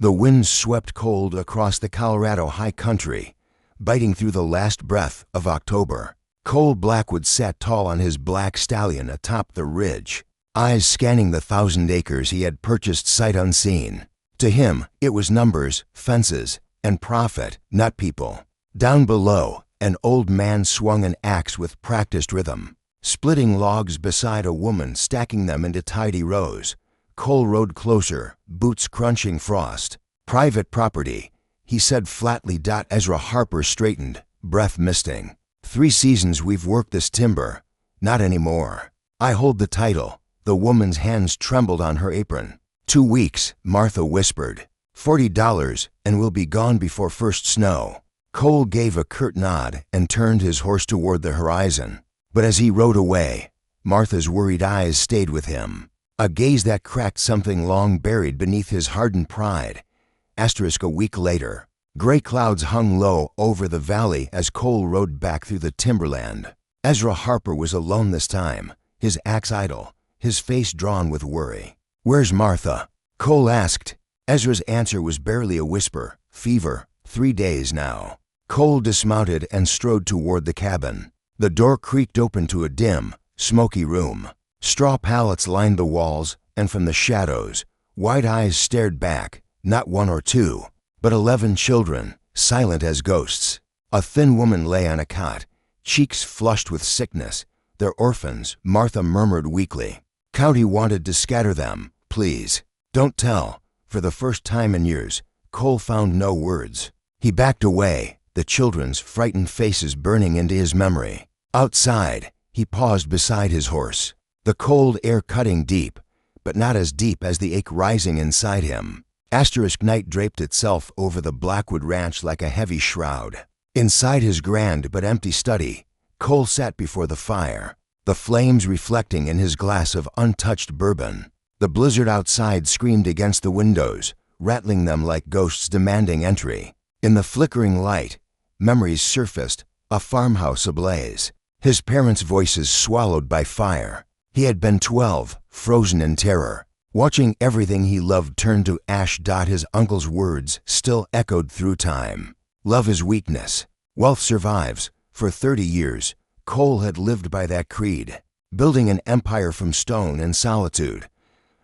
The wind swept cold across the Colorado high country, biting through the last breath of October. Cole Blackwood sat tall on his black stallion atop the ridge, eyes scanning the 1,000 acres he had purchased sight unseen. To him, it was numbers, fences, and profit, not people. Down below, an old man swung an axe with practiced rhythm, splitting logs beside a woman stacking them into tidy rows. Cole rode closer, boots crunching frost. "Private property," he said flatly. Ezra Harper straightened, breath misting. "3 seasons we've worked this timber. Not anymore. I hold the title." The woman's hands trembled on her apron. 2 weeks, Martha whispered. $40, and we'll be gone before first snow." Cole gave a curt nod and turned his horse toward the horizon. But as he rode away, Martha's worried eyes stayed with him, a gaze that cracked something long buried beneath his hardened pride. A week later, gray clouds hung low over the valley as Cole rode back through the timberland. Ezra Harper was alone this time, his axe idle, his face drawn with worry. "Where's Martha?" Cole asked. Ezra's answer was barely a whisper. "Fever, 3 days now." Cole dismounted and strode toward the cabin. The door creaked open to a dim, smoky room. Straw pallets lined the walls, and from the shadows, wide eyes stared back, not 1 or 2, but 11 children, silent as ghosts. A thin woman lay on a cot, cheeks flushed with sickness. "They're orphans," Martha murmured weakly. "County wanted to scatter them. Please, don't tell." For the first time in years, Cole found no words. He backed away, the children's frightened faces burning into his memory. Outside, he paused beside his horse, the cold air cutting deep, but not as deep as the ache rising inside him. Night draped itself over the Blackwood ranch like a heavy shroud. Inside his grand but empty study, Cole sat before the fire, the flames reflecting in his glass of untouched bourbon. The blizzard outside screamed against the windows, rattling them like ghosts demanding entry. In the flickering light, memories surfaced, a farmhouse ablaze, his parents' voices swallowed by fire. He had been 12, frozen in terror, watching everything he loved turn to ash. His uncle's words still echoed through time. "Love is weakness. Wealth survives." For 30 years, Cole had lived by that creed, building an empire from stone and solitude.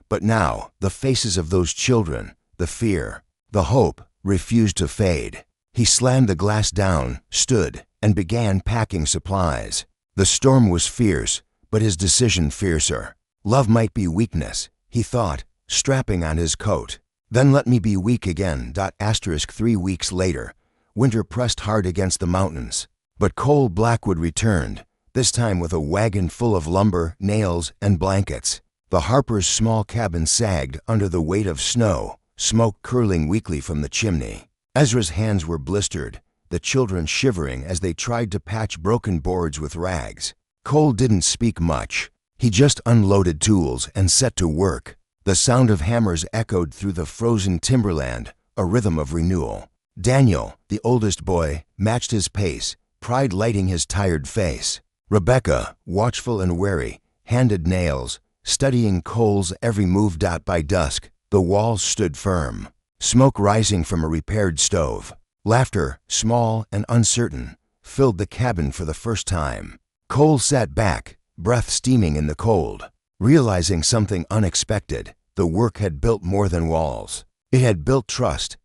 But now, the faces of those children, the fear, the hope, refused to fade. He slammed the glass down, stood, and began packing supplies. The storm was fierce, but his decision fiercer. Love might be weakness, he thought, strapping on his coat. Then let me be weak again. 3 weeks later, winter pressed hard against the mountains. But Cole Blackwood returned, this time with a wagon full of lumber, nails, and blankets. The Harpers' small cabin sagged under the weight of snow, smoke curling weakly from the chimney. Ezra's hands were blistered, the children shivering as they tried to patch broken boards with rags. Cole didn't speak much. He just unloaded tools and set to work. The sound of hammers echoed through the frozen timberland, a rhythm of renewal. Daniel, the oldest boy, matched his pace, pride lighting his tired face. Rebecca, watchful and wary, handed nails, studying Cole's every move. By dusk, the walls stood firm, smoke rising from a repaired stove. Laughter, small and uncertain, filled the cabin for the first time. Cole sat back, breath steaming in the cold, realizing something unexpected. The work had built more than walls. It had built trust.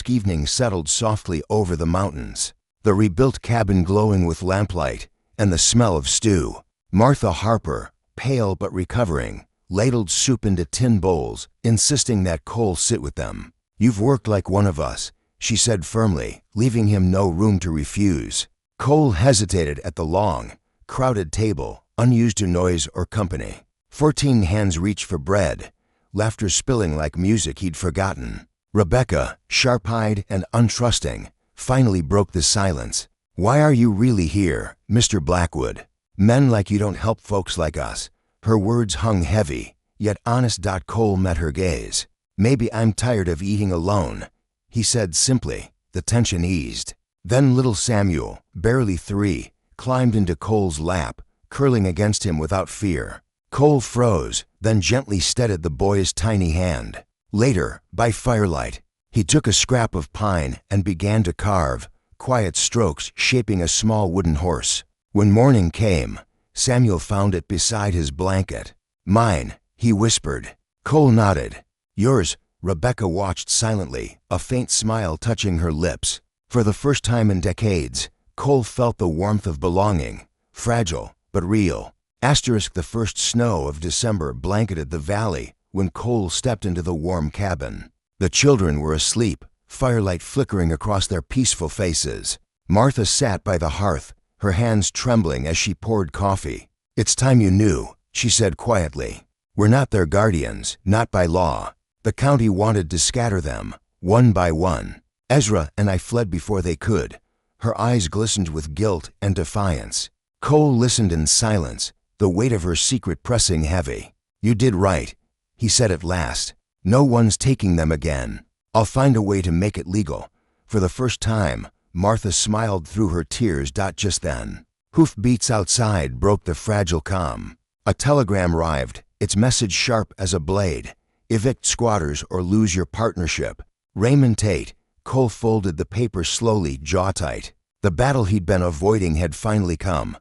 Evening settled softly over the mountains, the rebuilt cabin glowing with lamplight and the smell of stew. Martha Harper, pale but recovering, ladled soup into tin bowls, insisting that Cole sit with them. "You've worked like one of us," she said firmly, leaving him no room to refuse. Cole hesitated at the long, crowded table, unused to noise or company. 14 hands reached for bread, laughter spilling like music he'd forgotten. Rebecca, sharp-eyed and untrusting, finally broke the silence. "Why are you really here, Mr. Blackwood? Men like you don't help folks like us." Her words hung heavy, yet honest. Cole met her gaze. "Maybe I'm tired of eating alone," he said simply. The tension eased. Then little Samuel, barely 3, climbed into Cole's lap, curling against him without fear. Cole froze, then gently steadied the boy's tiny hand. Later, by firelight, He took a scrap of pine and began to carve, quiet strokes shaping a small wooden horse. When morning came, Samuel found it beside his blanket. "Mine," he whispered. Cole nodded. "Yours." Rebecca watched silently, a faint smile touching her lips. For the first time in decades, Cole felt the warmth of belonging, fragile but real. The first snow of December blanketed the valley when Cole stepped into the warm cabin. The children were asleep, firelight flickering across their peaceful faces. Martha sat by the hearth, her hands trembling as she poured coffee. "It's time you knew," she said quietly. "We're not their guardians, not by law. The county wanted to scatter them, one by one. Ezra and I fled before they could." Her eyes glistened with guilt and defiance. Cole listened in silence, the weight of her secret pressing heavy. "You did right," he said at last. "No one's taking them again. I'll find a way to make it legal." For the first time, Martha smiled through her tears. Just then, hoofbeats outside broke the fragile calm. A telegram arrived, its message sharp as a blade. "Evict squatters or lose your partnership. Raymond Tate." Cole folded the paper slowly, jaw tight. The battle he'd been avoiding had finally come.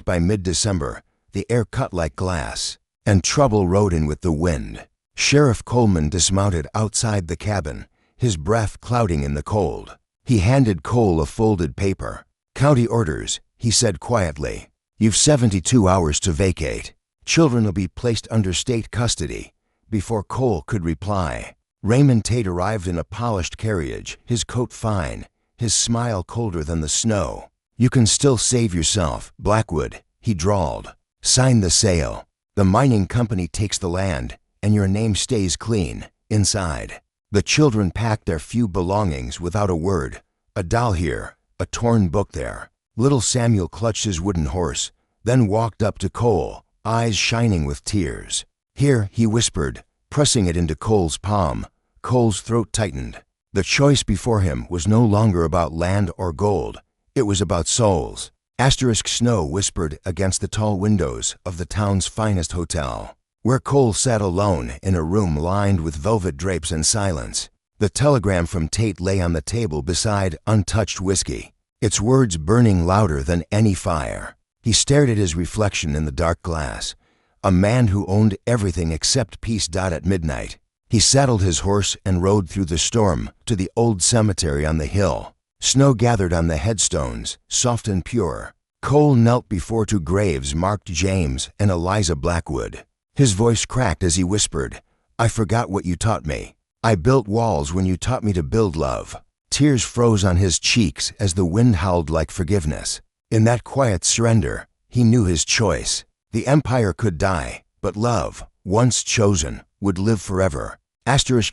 By mid-December, the air cut like glass, and trouble rode in with the wind. Sheriff Coleman dismounted outside the cabin, his breath clouding in the cold. He handed Cole a folded paper. "County orders," he said quietly. "You've 72 hours to vacate. Children will be placed under state custody." Before Cole could reply, Raymond Tate arrived in a polished carriage, his coat fine, his smile colder than the snow. "You can still save yourself, Blackwood," he drawled. "Sign the sale. The mining company takes the land, and your name stays clean, inside." The children packed their few belongings without a word. A doll here, a torn book there. Little Samuel clutched his wooden horse, then walked up to Cole, eyes shining with tears. "Here," he whispered, pressing it into Cole's palm. Cole's throat tightened. The choice before him was no longer about land or gold. It was about souls. Snow whispered against the tall windows of the town's finest hotel, where Cole sat alone in a room lined with velvet drapes and silence. The telegram from Tate lay on the table beside untouched whiskey, its words burning louder than any fire. He stared at his reflection in the dark glass. A man who owned everything except peace. At midnight, he saddled his horse and rode through the storm to the old cemetery on the hill. Snow gathered on the headstones, soft and pure. Cole knelt before two graves marked James and Eliza Blackwood. His voice cracked as he whispered, "I forgot what you taught me. I built walls when you taught me to build love." Tears froze on his cheeks as the wind howled like forgiveness. In that quiet surrender, he knew his choice. The empire could die, but love, once chosen, would live forever.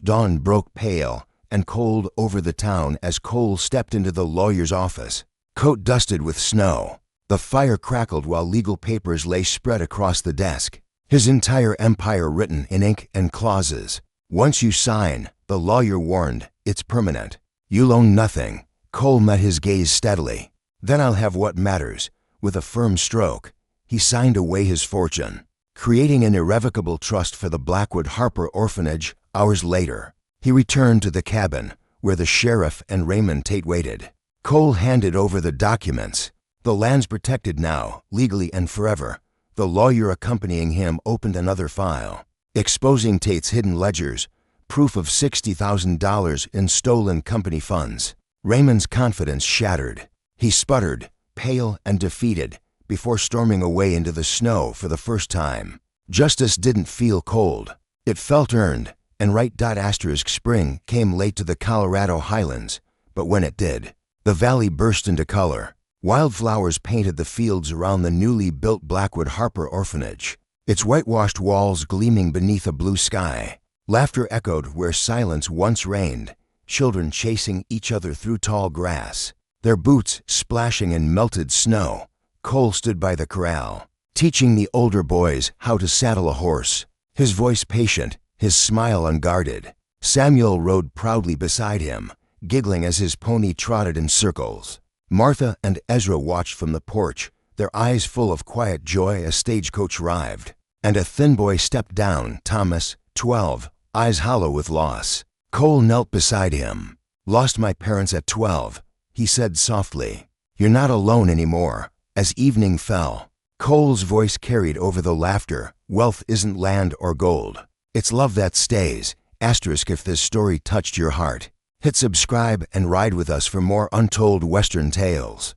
Dawn broke pale and cold over the town as Cole stepped into the lawyer's office, coat dusted with snow. The fire crackled while legal papers lay spread across the desk. His entire empire written in ink and clauses. "Once you sign," the lawyer warned, "it's permanent. You'll own nothing." Cole met his gaze steadily. "Then I'll have what matters." With a firm stroke, he signed away his fortune, creating an irrevocable trust for the Blackwood Harper orphanage. Hours later, he returned to the cabin where the sheriff and Raymond Tate waited. Cole handed over the documents. The land's protected now, legally and forever. The lawyer accompanying him opened another file, exposing Tate's hidden ledgers, proof of $60,000 in stolen company funds. Raymond's confidence shattered. He sputtered, pale and defeated, before storming away into the snow for the first time. Justice didn't feel cold. It felt earned, and right. Spring came late to the Colorado highlands, but when it did, the valley burst into color. Wildflowers painted the fields around the newly built Blackwood Harper orphanage, its whitewashed walls gleaming beneath a blue sky. Laughter echoed where silence once reigned, children chasing each other through tall grass, their boots splashing in melted snow. Cole stood by the corral, teaching the older boys how to saddle a horse, his voice patient, his smile unguarded. Samuel rode proudly beside him, giggling as his pony trotted in circles. Martha and Ezra watched from the porch, their eyes full of quiet joy. A stagecoach arrived, and a thin boy stepped down, Thomas, 12, eyes hollow with loss. Cole knelt beside him. "Lost my parents at 12, he said softly. "You're not alone anymore." As evening fell, Cole's voice carried over the laughter. "Wealth isn't land or gold. It's love that stays." Asterisk if this story touched your heart. Hit subscribe and ride with us for more untold Western tales.